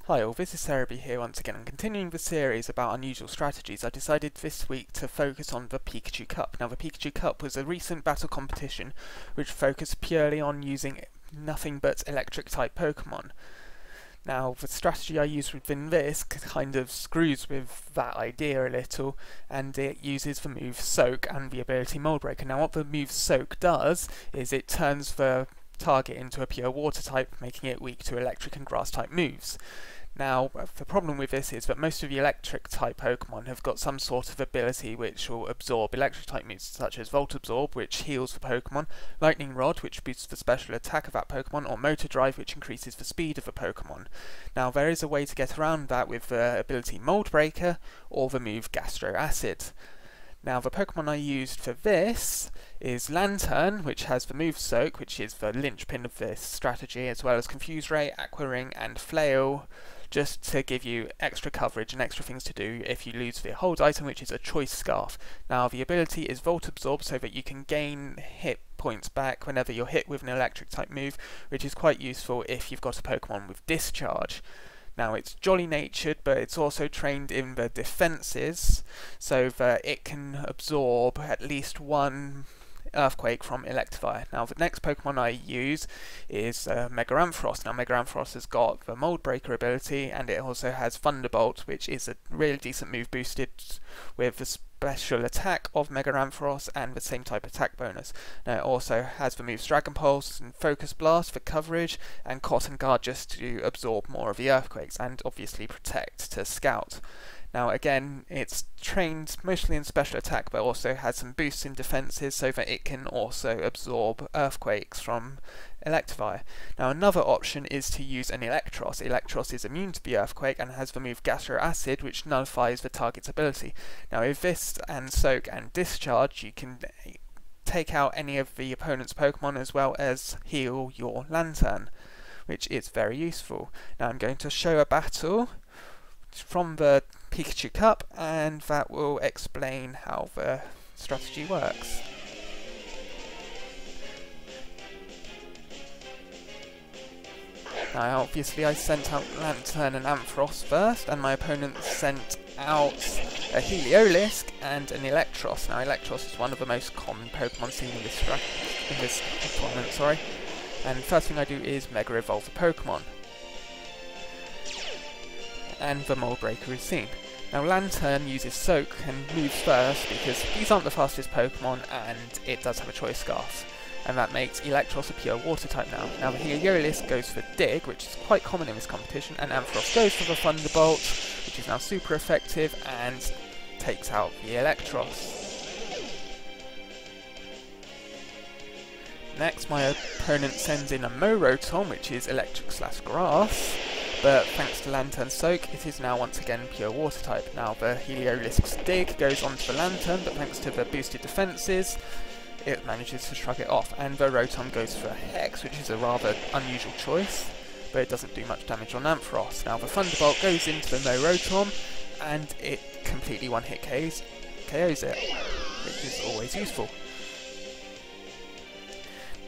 Hi all, this is Serebii here once again, and continuing the series about unusual strategies, I decided this week to focus on the Pikachu Cup. Now the Pikachu Cup was a recent battle competition which focused purely on using nothing but electric type Pokemon. Now the strategy I use within this kind of screws with that idea a little, and it uses the move Soak and the ability Mold Breaker. Now what the move Soak does is it turns the target into a pure water type, making it weak to electric and grass type moves. Now, the problem with this is that most of the electric type Pokemon have got some sort of ability which will absorb electric type moves, such as Volt Absorb, which heals the Pokemon, Lightning Rod, which boosts the special attack of that Pokemon, or Motor Drive, which increases the speed of the Pokemon. Now, there is a way to get around that with the ability Mold Breaker or the move Gastro Acid. Now the Pokemon I used for this is Lantern, which has the move Soak, which is the linchpin of this strategy, as well as Confuse Ray, Aqua Ring and Flail, just to give you extra coverage and extra things to do if you lose the hold item, which is a Choice Scarf. Now the ability is Volt Absorb, so that you can gain hit points back whenever you're hit with an electric type move, which is quite useful if you've got a Pokemon with Discharge. Now it's jolly natured, but it's also trained in the defences, so that it can absorb at least one Earthquake from Electivire. Now the next Pokemon I use is Mega Ampharos. Now Mega Ampharos has got the Mold Breaker ability, and it also has Thunderbolt, which is a really decent move boosted with the special attack of Mega Ampharos and the same type attack bonus. Now it also has the moves Dragon Pulse and Focus Blast for coverage, and Cotton Guard just to absorb more of the earthquakes, and obviously Protect to scout. Now again, it's trained mostly in special attack, but also has some boosts in defences so that it can also absorb earthquakes from Electivire. Now another option is to use an Electros. Electros is immune to the earthquake and has the move Gastro Acid, which nullifies the target's ability. Now with this and Soak and Discharge, you can take out any of the opponent's Pokemon as well as heal your Lantern, which is very useful. Now I'm going to show a battle from the Pikachu Cup, and that will explain how the strategy works. Now obviously I sent out Lantern and Ampharos first, and my opponent sent out a Heliolisk and an Electros. Now Electros is one of the most common Pokemon seen in this tournament, and first thing I do is Mega Evolve the Pokemon, and the Mold Breaker is seen. Now Lantern uses Soak and moves first because these aren't the fastest Pokemon, and it does have a Choice Scarf, and that makes Electros a pure water type now. Now the Heliolisk goes for Dig, which is quite common in this competition, and Ampharos goes for the Thunderbolt, which is now super effective and takes out the Electros. Next, my opponent sends in a Moroton, which is Electric/Grass, but thanks to Lantern Soak, it is now once again pure water type. Now the Heliolisk's Dig goes onto the Lantern, but thanks to the boosted defences, it manages to shrug it off, and the Rotom goes for Hex, which is a rather unusual choice, but it doesn't do much damage on Ampharos. Now the Thunderbolt goes into the Morotom, and it completely one-hit KOs it, which is always useful.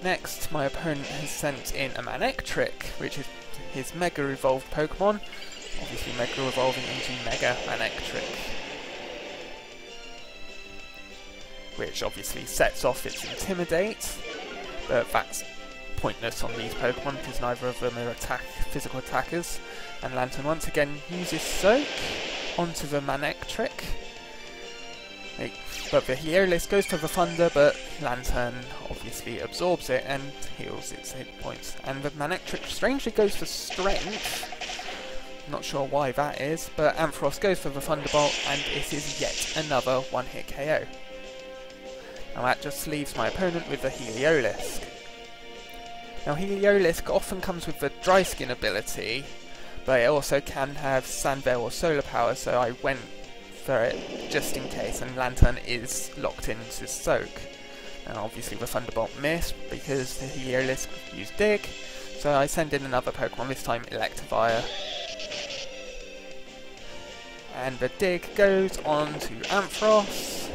Next, my opponent has sent in a Manectric, which is his Mega Evolved Pokemon, obviously Mega Evolving into Mega Manectric, which obviously sets off its Intimidate, but that's pointless on these Pokemon because neither of them are physical attackers. And Lantern once again uses Soak onto the Manectric, but the Heliolisk goes for the Thunder, but Lantern obviously absorbs it and heals its hit points. And the Manectric strangely goes for Strength, not sure why that is, but Ampharos goes for the Thunderbolt, and it is yet another one-hit KO. Now that just leaves my opponent with the Heliolisk. Now Heliolisk often comes with the Dry Skin ability, but it also can have Sand Veil or Solar Power, so I went for it just in case, and Lantern is locked into Soak. Now obviously the Thunderbolt missed because the Heliolisk used Dig, so I send in another Pokemon, this time Electivire, and the Dig goes on to Ampharos.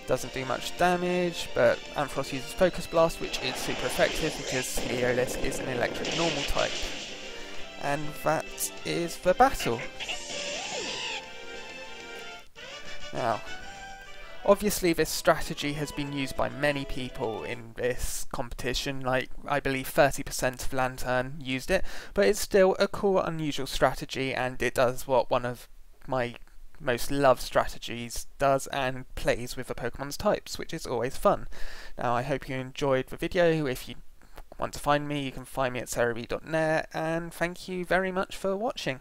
Doesn't do much damage, but Ampharos uses Focus Blast, which is super effective because Heliolisk is an electric normal type. And that this is the battle. Now, obviously this strategy has been used by many people in this competition, like I believe 30% of Lantern used it, but it's still a cool, unusual strategy, and it does what one of my most loved strategies does, and plays with the Pokemon's types, which is always fun. Now I hope you enjoyed the video. If you want to find me, you can find me at serebii.net, and thank you very much for watching.